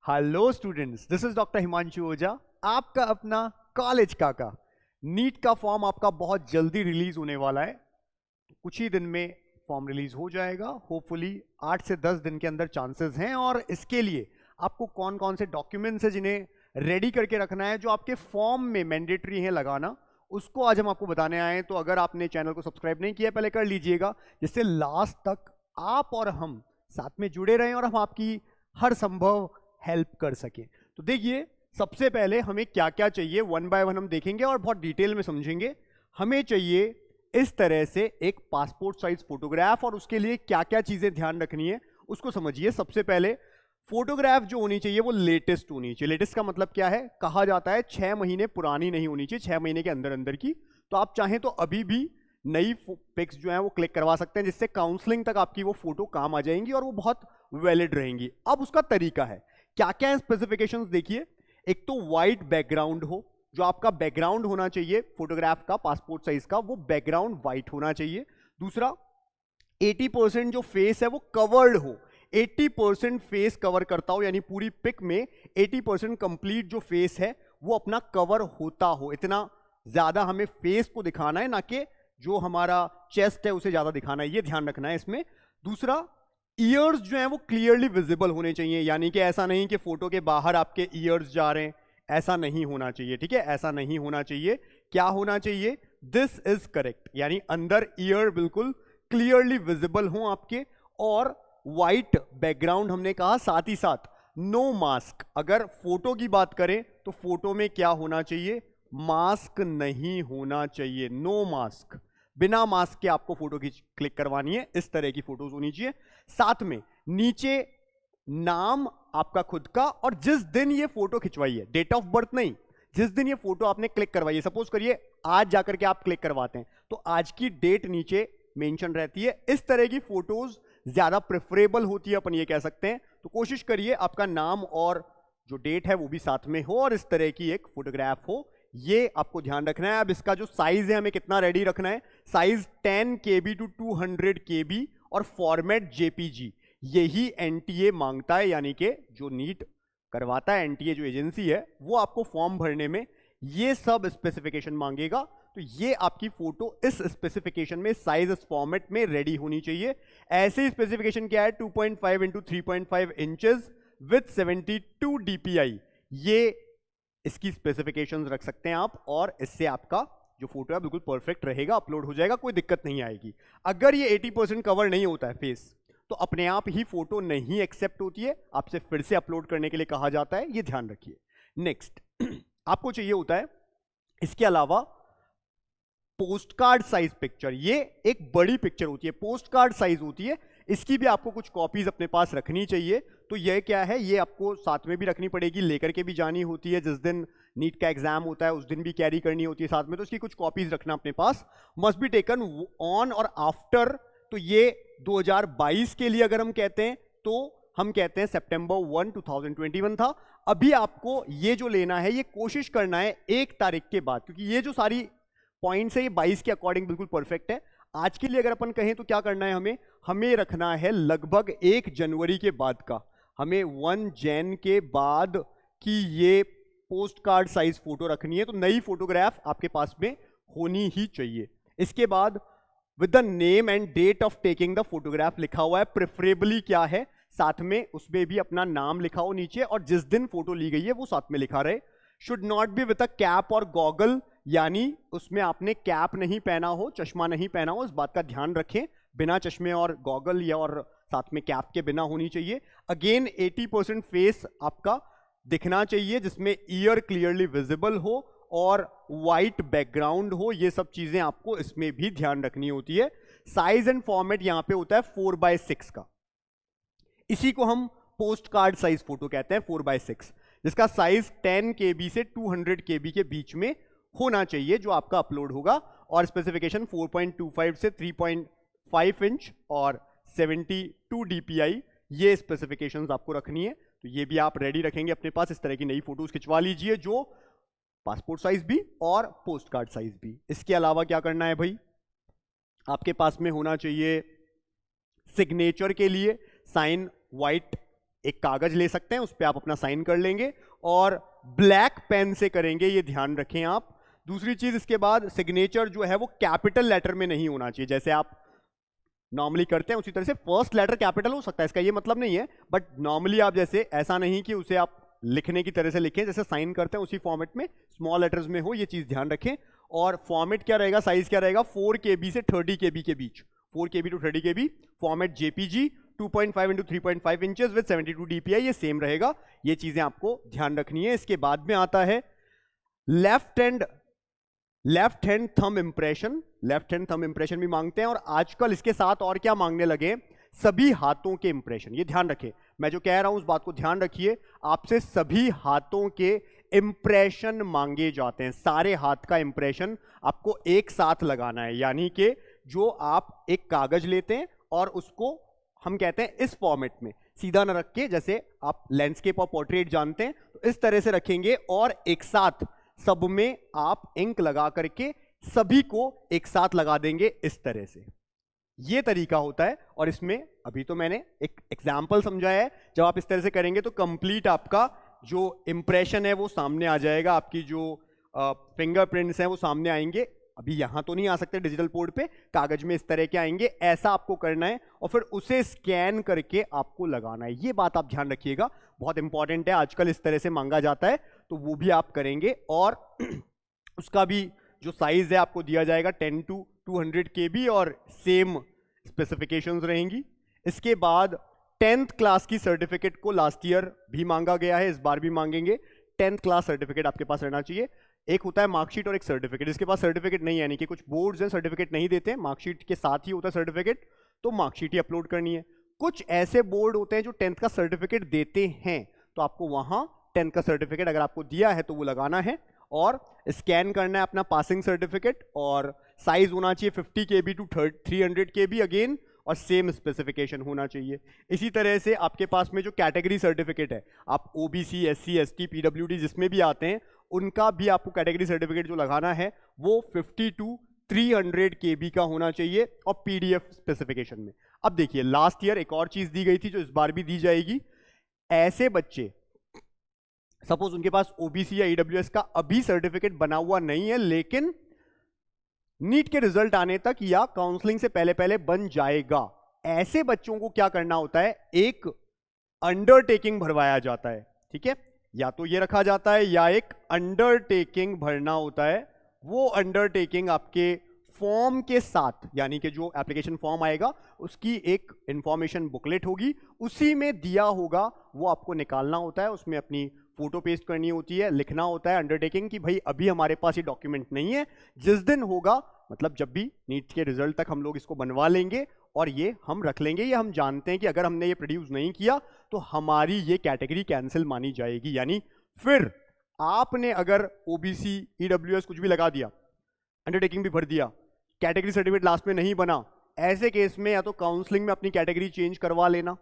Hello students, this is doctor Himanshu Ojha, आपका अपना college काका। नीट का फॉर्म आपका बहुत जल्दी रिलीज होने वाला है। कुछ ही दिन में फॉर्म रिलीज हो जाएगा। होपफुली 8 से 10 दिन के अंदर चांसेस हैं। और इसके लिए आपको कौन कौन से डॉक्यूमेंट्स है जिन्हें रेडी करके रखना है, जो आपके फॉर्म में मैंडेटरी है लगाना, उसको आज हम आपको बताने आए हैं। तो अगर आपने चैनल को सब्सक्राइब नहीं किया पहले कर लीजिएगा, जिससे लास्ट तक आप और हम साथ में जुड़े रहें और हम आपकी हर संभव हेल्प कर सकें। तो देखिए, सबसे पहले हमें क्या क्या चाहिए वन बाय वन हम देखेंगे और बहुत डिटेल में समझेंगे। हमें चाहिए इस तरह से एक पासपोर्ट साइज फोटोग्राफ, और उसके लिए क्या क्या चीजें ध्यान रखनी है उसको समझिए। सबसे पहले फोटोग्राफ जो होनी चाहिए वो लेटेस्ट होनी चाहिए। लेटेस्ट का मतलब क्या है? कहा जाता है 6 महीने पुरानी नहीं होनी चाहिए, 6 महीने के अंदर अंदर की। तो आप चाहें तो अभी भी नई पिक्स जो है वो क्लिक करवा सकते हैं, जिससे काउंसलिंग तक आपकी वो फोटो काम आ जाएंगी और वो बहुत वैलिड रहेंगी। अब उसका तरीका है, क्या क्या स्पेसिफिकेशंस देखिए। एक तो वाइट बैकग्राउंड हो, जो आपका बैकग्राउंड होना चाहिए फोटोग्राफ का पासपोर्ट साइज का, वो बैकग्राउंड वाइट होना चाहिए। दूसरा, 80% जो फेस है वो कवर्ड हो, 80% फेस कवर करता हो, यानी पूरी पिक में 80% कंप्लीट जो फेस है वो अपना कवर होता हो। इतना ज्यादा हमें फेस को दिखाना है, ना कि जो हमारा चेस्ट है उसे ज्यादा दिखाना है, ये ध्यान रखना है इसमें। दूसरा, ईयर्स जो हैं वो क्लियरली विजिबल होने चाहिए, यानी कि ऐसा नहीं कि फोटो के बाहर आपके ईयर्स जा रहे हैं, ऐसा नहीं होना चाहिए। ठीक है, ऐसा नहीं होना चाहिए। क्या होना चाहिए? दिस इज करेक्ट, यानी अंदर ईयर बिल्कुल क्लियरली विजिबल हो आपके। और वाइट बैकग्राउंड हमने कहा, साथ ही साथ नो मास्क। अगर फोटो की बात करें तो फोटो में क्या होना चाहिए? मास्क नहीं होना चाहिए, नो मास्क। बिना मास्क के आपको फोटो क्लिक करवानी है, इस तरह की फोटोज होनी चाहिए। साथ में नीचे नाम आपका खुद का, और जिस दिन ये फोटो खिंचवाई है, डेट ऑफ बर्थ नहीं, जिस दिन ये फोटो आपने क्लिक करवाई है। सपोज करिए आज जाकर के आप क्लिक करवाते हैं तो आज की डेट नीचे मेंशन रहती है। इस तरह की फोटोज ज्यादा प्रेफरेबल होती है, अपन ये कह सकते हैं। तो कोशिश करिए आपका नाम और जो डेट है वो भी साथ में हो, और इस तरह की एक फोटोग्राफ हो, ये आपको ध्यान रखना है। अब इसका जो साइज है हमें कितना रेडी रखना है? साइज 10 KB टू 200 KB और फॉर्मेट JPG। यही NTA मांगता है, यानी कि जो नीट करवाता है, NTA जो एजेंसी है, वो आपको फॉर्म भरने में ये सब स्पेसिफिकेशन मांगेगा। तो ये आपकी फोटो इस स्पेसिफिकेशन में, साइज इस फॉर्मेट में रेडी होनी चाहिए। ऐसे ही स्पेसिफिकेशन क्या है? 2.5 इंटू 3.5 इंचेस विथ 72 DPI। ये इसकी स्पेसिफिकेशंस रख सकते हैं आप, और इससे आपका जो फोटो है बिल्कुल परफेक्ट रहेगा, अपलोड हो जाएगा, कोई दिक्कत नहीं आएगी। अगर ये 80% कवर नहीं होता है फेस, तो अपने आप ही फोटो नहीं एक्सेप्ट होती है, आपसे फिर से अपलोड करने के लिए कहा जाता है, ये ध्यान रखिए। नेक्स्ट, आपको चाहिए होता है इसके अलावा पोस्ट कार्ड साइज पिक्चर। ये एक बड़ी पिक्चर होती है, पोस्ट कार्ड साइज होती है, इसकी भी आपको कुछ कॉपीज अपने पास रखनी चाहिए। तो ये क्या है, ये आपको साथ में भी रखनी पड़ेगी, लेकर के भी जानी होती है। जिस दिन नीट का एग्जाम होता है उस दिन भी कैरी करनी होती है साथ में, तो इसकी कुछ कॉपीज रखना अपने पास। मस्ट बी टेकन ऑन और आफ्टर। तो ये 2022 के लिए अगर हम कहते हैं तो हम कहते हैं September 1, 2021 था। अभी आपको ये जो लेना है, ये कोशिश करना है 1 तारीख के बाद, क्योंकि ये जो सारी पॉइंट्स है ये 22 के अकॉर्डिंग बिल्कुल परफेक्ट है। आज के लिए अगर अपन कहें तो क्या करना है हमें रखना है लगभग 1 जनवरी के बाद का। हमें 1 जैन के बाद की ये पोस्ट कार्ड साइज फोटो रखनी है। तो नई फोटोग्राफ आपके पास में होनी ही चाहिए। इसके बाद with the name and date of taking the photograph लिखा हुआ है, प्रेफरेबली क्या है, साथ में उसमें भी अपना नाम लिखा हो नीचे, और जिस दिन फोटो ली गई है वो साथ में लिखा रहे। Should not be with a cap और गॉगल, यानी उसमें आपने कैप नहीं पहना हो, चश्मा नहीं पहना हो, इस बात का ध्यान रखें। बिना चश्मे और गॉगल या और साथ में कैप के बिना होनी चाहिए। अगेन 80% फेस आपका दिखना चाहिए, जिसमें ईयर क्लियरली विजिबल हो और वाइट बैकग्राउंड हो। ये सब चीजें आपको इसमें भी ध्यान रखनी होती है। साइज एंड फॉर्मेट यहां पे होता है 4:6 का, इसी को हम पोस्ट कार्ड साइज फोटो कहते हैं, 4:6, जिसका साइज 10 KB से 200 KB के बीच में होना चाहिए जो आपका अपलोड होगा। और स्पेसिफिकेशन 4.25 से 3.5 इंच और 72 DPI, ये स्पेसिफिकेशंस आपको रखनी है। तो ये भी आप रेडी रखेंगे अपने पास। इस तरह की नई फोटोज खिंचवा लीजिए, जो पासपोर्ट साइज भी और पोस्ट कार्ड साइज भी। इसके अलावा क्या करना है भाई, आपके पास में होना चाहिए सिग्नेचर के लिए साइन वाइट एक कागज ले सकते हैं, उस पर आप अपना साइन कर लेंगे और ब्लैक पेन से करेंगे, ये ध्यान रखें आप। दूसरी चीज, इसके बाद सिग्नेचर जो है वो कैपिटल लेटर में नहीं होना चाहिए, जैसे आप नॉर्मली करते हैं उसी तरह से। फर्स्ट लेटर कैपिटल हो सकता है, इसका ये मतलब नहीं है, बट नॉर्मली आप जैसे ऐसा नहीं कि उसे आप लिखने की तरह से लिखें, जैसे साइन करते हैं उसी फॉर्मेट में स्मॉल लेटर्स में हो, ये चीज ध्यान रखें। और फॉर्मेट क्या रहेगा, साइज क्या रहेगा, 4 KB से 30 KB के बीच, 4 KB to 30 KB। Format JPG 2.5 into 3.5 inches with 72 DPI, ये सेम रहेगा। ये चीजें आपको ध्यान रखनी है। इसके बाद में आता है left hand thumb impression. Left hand thumb impression भी मांगते हैं, और आजकल इसके साथ और क्या मांगने लगे, सभी हाथों के इंप्रेशन। ये ध्यान रखें, मैं जो कह रहा हूं उस बात को ध्यान रखिए, आपसे सभी हाथों के इंप्रेशन मांगे जाते हैं। सारे हाथ का इंप्रेशन आपको एक साथ लगाना है, यानी कि जो आप एक कागज लेते हैं और उसको हम कहते हैं इस फॉर्मेट में सीधा न रख के, जैसे आप लैंडस्केप और पोर्ट्रेट जानते हैं तो इस तरह से रखेंगे, और एक साथ सब में आप इंक लगा करके सभी को एक साथ लगा देंगे इस तरह से। ये तरीका होता है, और इसमें अभी तो मैंने एक एग्जाम्पल समझाया है। जब आप इस तरह से करेंगे तो कंप्लीट आपका जो इंप्रेशन है वो सामने आ जाएगा, आपकी जो फिंगरप्रिंट्स हैं वो सामने आएंगे। अभी यहां तो नहीं आ सकते डिजिटल बोर्ड पे, कागज में इस तरह के आएंगे। ऐसा आपको करना है और फिर उसे स्कैन करके आपको लगाना है। ये बात आप ध्यान रखिएगा, बहुत इंपॉर्टेंट है, आजकल इस तरह से मांगा जाता है, तो वो भी आप करेंगे। और उसका भी जो साइज है आपको दिया जाएगा 10 to 200 KB, और सेम स्पेसिफिकेशंस रहेंगी। इसके बाद 10th क्लास की सर्टिफिकेट को लास्ट ईयर भी मांगा गया है, इस बार भी मांगेंगे। 10th क्लास सर्टिफिकेट आपके पास रहना चाहिए। एक होता है मार्कशीट और एक सर्टिफिकेट। इसके पास सर्टिफिकेट नहीं है, यानी कि कुछ बोर्ड्स हैं सर्टिफिकेट नहीं देते, मार्कशीट के साथ ही होता है सर्टिफिकेट, तो मार्कशीट ही अपलोड करनी है। कुछ ऐसे बोर्ड होते हैं जो 10th का सर्टिफिकेट देते हैं, तो आपको वहां 10th का सर्टिफिकेट अगर आपको दिया है तो वो लगाना है, और स्कैन करना है अपना पासिंग सर्टिफिकेट, और साइज होना चाहिए 50 KB to 300 KB अगेन, और सेम स्पेसिफिकेशन होना चाहिए। इसी तरह से आपके पास में जो कैटेगरी सर्टिफिकेट है, आप OBC, SC, ST, PWD जिसमें भी आते हैं, उनका भी आपको कैटेगरी सर्टिफिकेट जो लगाना है वो 50 to 300 KB का होना चाहिए, और PDF स्पेसिफिकेशन में। अब देखिए, लास्ट ईयर एक और चीज दी गई थी जो इस बार भी दी जाएगी। ऐसे बच्चे सपोज उनके पास OBC या EWS का अभी सर्टिफिकेट बना हुआ नहीं है, लेकिन नीट के रिजल्ट आने तक या काउंसलिंग से पहले पहले बन जाएगा, ऐसे बच्चों को क्या करना होता है, एक अंडरटेकिंग भरवाया जाता है। ठीक है, या तो ये रखा जाता है या एक अंडरटेकिंग भरना होता है। वो अंडरटेकिंग आपके फॉर्म के साथ, यानी कि जो एप्लीकेशन फॉर्म आएगा उसकी एक इंफॉर्मेशन बुकलेट होगी, उसी में दिया होगा, वो आपको निकालना होता है, उसमें अपनी फोटो पेस्ट करनी होती है, लिखना होता है अंडरटेकिंग कि भाई अभी हमारे पास ये डॉक्यूमेंट नहीं है, जिस दिन होगा, मतलब जब भी नीट के रिजल्ट तक हम लोग इसको बनवा लेंगे और ये हम रख लेंगे। ये हम जानते हैं कि अगर हमने ये प्रोड्यूस नहीं किया तो हमारी ये कैटेगरी कैंसिल मानी जाएगी। यानी फिर आपने अगर OBC, EWS कुछ भी लगा दिया, अंडरटेकिंग भी भर दिया, कैटेगरी सर्टिफिकेट लास्ट में नहीं बना, ऐसे केस में या तो काउंसलिंग में अपनी कैटेगरी चेंज करवा लेना,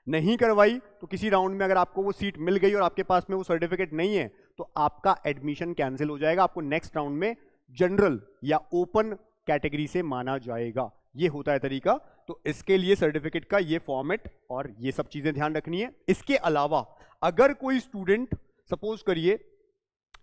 नहीं करवाई तो किसी राउंड में अगर आपको वो सीट मिल गई और आपके पास में वो सर्टिफिकेट नहीं है तो आपका एडमिशन कैंसिल हो जाएगा, आपको नेक्स्ट राउंड में जनरल या ओपन कैटेगरी से माना जाएगा। ये होता है तरीका। तो इसके लिए सर्टिफिकेट का ये फॉर्मेट और ये सब चीजें ध्यान रखनी है। इसके अलावा अगर कोई स्टूडेंट सपोज करिए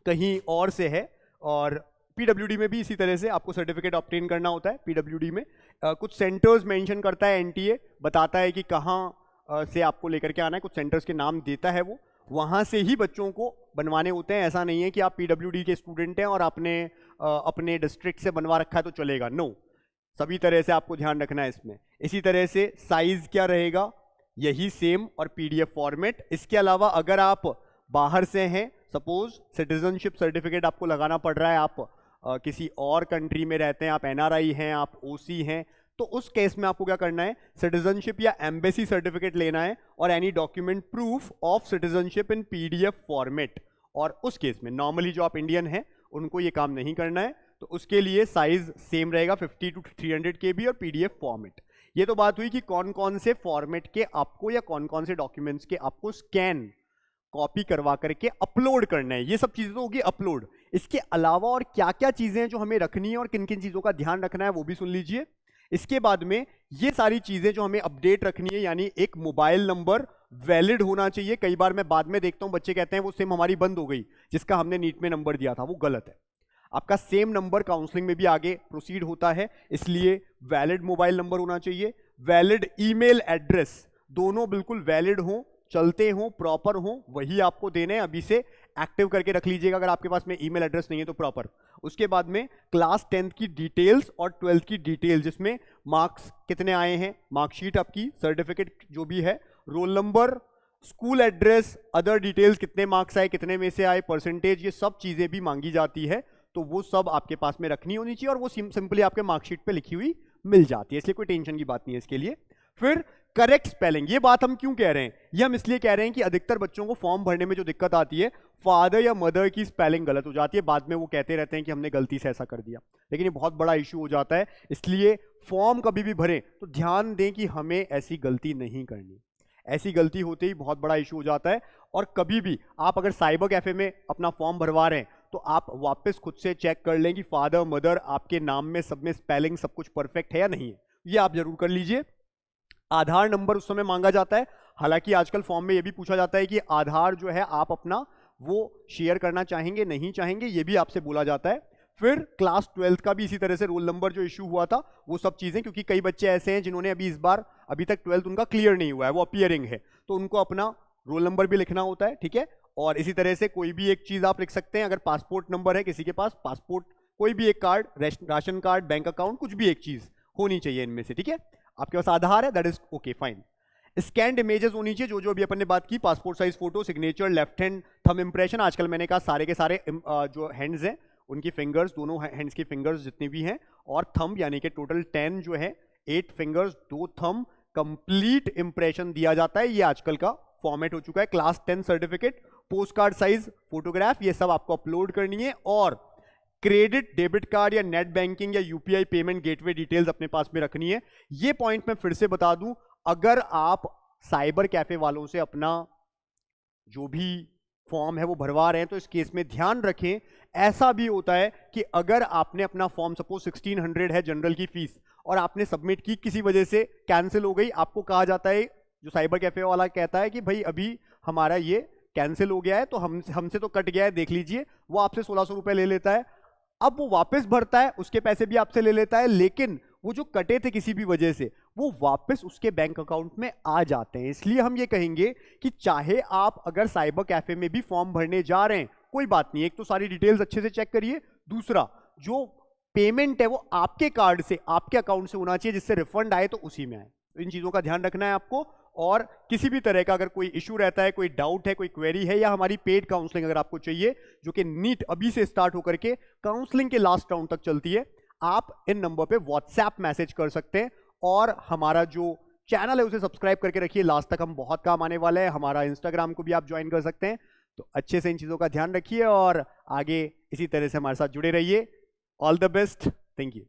कहीं और से है, और PWD में भी इसी तरह से आपको सर्टिफिकेट ऑब्टेन करना होता है। PWD में कुछ सेंटर्स मेंशन करता है, NTA बताता है कि कहाँ से आपको लेकर के आना है, कुछ सेंटर्स के नाम देता है, वो वहाँ से ही बच्चों को बनवाने होते हैं। ऐसा नहीं है कि आप PWD के स्टूडेंट हैं और आपने अपने डिस्ट्रिक्ट से बनवा रखा है तो चलेगा, नो, सभी तरह से आपको ध्यान रखना है इसमें। इसी तरह से साइज क्या रहेगा, यही सेम, और PDF फॉर्मेट। इसके अलावा अगर आप बाहर से हैं, सपोज सिटीजनशिप सर्टिफिकेट आपको लगाना पड़ रहा है, आप किसी और कंट्री में रहते हैं, आप NRI हैं, आप OC हैं, तो उस केस में आपको क्या करना है, सिटीजनशिप या एम्बेसी सर्टिफिकेट लेना है और any document proof of citizenship in PDF format. और उस केस में नॉर्मली जो आप इंडियन हैं उनको ये काम नहीं करना है, तो उसके लिए साइज सेम रहेगा 50 to 300 KB और PDF फॉर्मेट। ये तो बात हुई कि कौन कौन से फॉर्मेट के आपको या कौन कौन से डॉक्यूमेंट्स के आपको स्कैन कॉपी करवा करके अपलोड करना है। ये सब चीजें तो होगी अपलोड। इसके अलावा और क्या क्या चीजें हैं जो हमें रखनी है और किन किन चीजों का ध्यान रखना है वो भी सुन लीजिए। इसके बाद में ये सारी चीजें जो हमें अपडेट रखनी है, यानी एक मोबाइल नंबर वैलिड होना चाहिए। कई बार मैं बाद में देखता हूं बच्चे कहते हैं वो सिम हमारी बंद हो गई जिसका हमने नीट में नंबर दिया था, वो गलत है। आपका सेम नंबर काउंसलिंग में भी आगे प्रोसीड होता है, इसलिए वैलिड मोबाइल नंबर होना चाहिए, वैलिड ईमेल एड्रेस, दोनों बिल्कुल वैलिड हो, चलते हो, प्रॉपर हो, वही आपको देने हैं। अभी से एक्टिव करके रख लीजिएगा अगर आपके पास में ईमेल एड्रेस नहीं है तो प्रॉपर। उसके बाद में क्लास 10th की डिटेल्स और 12th की डिटेल, जिसमें मार्क्स कितने आए हैं, मार्कशीट आपकी, सर्टिफिकेट जो भी है, roll number, school address, other details, कितने मार्क्स आए, कितने में से आए, परसेंटेज, ये सब चीजें भी मांगी जाती है। तो वो सब आपके पास में रखनी होनी चाहिए और वो सिंपली आपके मार्कशीट पे लिखी हुई मिल जाती है, इसलिए कोई टेंशन की बात नहीं है इसके लिए। फिर करेक्ट स्पेलिंग, ये बात हम क्यों कह रहे हैं, ये हम इसलिए कह रहे हैं कि अधिकतर बच्चों को फॉर्म भरने में जो दिक्कत आती है, फादर या मदर की स्पेलिंग गलत हो जाती है, बाद में वो कहते रहते हैं कि हमने गलती से ऐसा कर दिया, लेकिन ये बहुत बड़ा इशू हो जाता है। इसलिए फॉर्म कभी भी भरें तो ध्यान दें कि हमें ऐसी गलती नहीं करनी, ऐसी गलती होते ही बहुत बड़ा इशू हो जाता है। और कभी भी आप अगर साइबर कैफे में अपना फॉर्म भरवा रहे हैं तो आप वापस खुद से चेक कर लें कि फादर मदर आपके नाम में सब में स्पेलिंग सब कुछ परफेक्ट है या नहीं है, ये आप जरूर कर लीजिए। आधार नंबर उस समय मांगा जाता है, हालांकि आजकल फॉर्म में यह भी पूछा जाता है कि आधार जो है आप अपना वो शेयर करना चाहेंगे नहीं चाहेंगे, ये भी आपसे बोला जाता है। फिर क्लास 12th का भी इसी तरह से रोल नंबर जो इशू हुआ था वो सब चीजें, क्योंकि कई बच्चे ऐसे हैं जिन्होंने इस बार अभी तक 12th उनका क्लियर नहीं हुआ है, वो अपीयरिंग है, तो उनको अपना रोल नंबर भी लिखना होता है, ठीक है। और इसी तरह से कोई भी एक चीज आप लिख सकते हैं, अगर पासपोर्ट नंबर है किसी के पास, पासपोर्ट, कोई भी एक card, ration card, bank account, कुछ भी एक चीज होनी चाहिए इनमें से, ठीक है। आपके पास आधार है, that is okay, fine. Scanned images होनी चाहिए, जो जो अभी अपन ने बात की, passport size photo, signature, left hand thumb impression, आजकल मैंने कहा सारे के सारे जो हैंड्स हैं उनकी फिंगर्स, दोनों हैंड्स की फिंगर्स जितनी भी हैं, और थंब यानी कि टोटल 10 जो है, 8 फिंगर्स 2 थंब, कंप्लीट इंप्रेशन दिया जाता है। ये आजकल का फॉर्मेट हो चुका है। Class 10 certificate, post card size photograph, ये सब आपको अपलोड करनी है। और क्रेडिट डेबिट कार्ड या नेट बैंकिंग या यूपीआई पेमेंट गेटवे डिटेल्स अपने पास में रखनी है। ये पॉइंट मैं फिर से बता दूं, अगर आप साइबर कैफे वालों से अपना जो भी फॉर्म है वो भरवा रहे हैं तो इस केस में ध्यान रखें, ऐसा भी होता है कि अगर आपने अपना फॉर्म, सपोज 1600 है जनरल की फीस, और आपने सबमिट की, किसी वजह से कैंसिल हो गई, आपको कहा जाता है, जो साइबर कैफे वाला कहता है कि भाई अभी हमारा ये कैंसिल हो गया है, तो हमसे तो कट गया है, देख लीजिए। वो आपसे 1600 रुपए ले लेता है। अब वो वापस भरता है, उसके पैसे भी आपसे ले लेता है, लेकिन वो जो कटे थे किसी भी वजह से, वो वापस उसके बैंक अकाउंट में आ जाते हैं। इसलिए हम ये कहेंगे कि चाहे आप अगर साइबर कैफे में भी फॉर्म भरने जा रहे हैं, कोई बात नहीं, एक तो सारी डिटेल्स अच्छे से चेक करिए, दूसरा जो पेमेंट है वो आपके कार्ड से, आपके अकाउंट से होना चाहिए, जिससे रिफंड आए तो उसी में आए। तो इन चीजों का ध्यान रखना है आपको। और किसी भी तरह का अगर कोई इशू रहता है, कोई डाउट है, कोई क्वेरी है, या हमारी पेड काउंसलिंग अगर आपको चाहिए, जो कि नीट अभी से स्टार्ट होकर के काउंसलिंग के लास्ट राउंड तक चलती है, आप इन नंबर पे व्हाट्सएप मैसेज कर सकते हैं। और हमारा जो चैनल है उसे सब्सक्राइब करके रखिए, लास्ट तक हम बहुत काम आने वाले हैं। हमारा इंस्टाग्राम को भी आप ज्वाइन कर सकते हैं। तो अच्छे से इन चीजों का ध्यान रखिए और आगे इसी तरह से हमारे साथ जुड़े रहिए। All the best, thank you.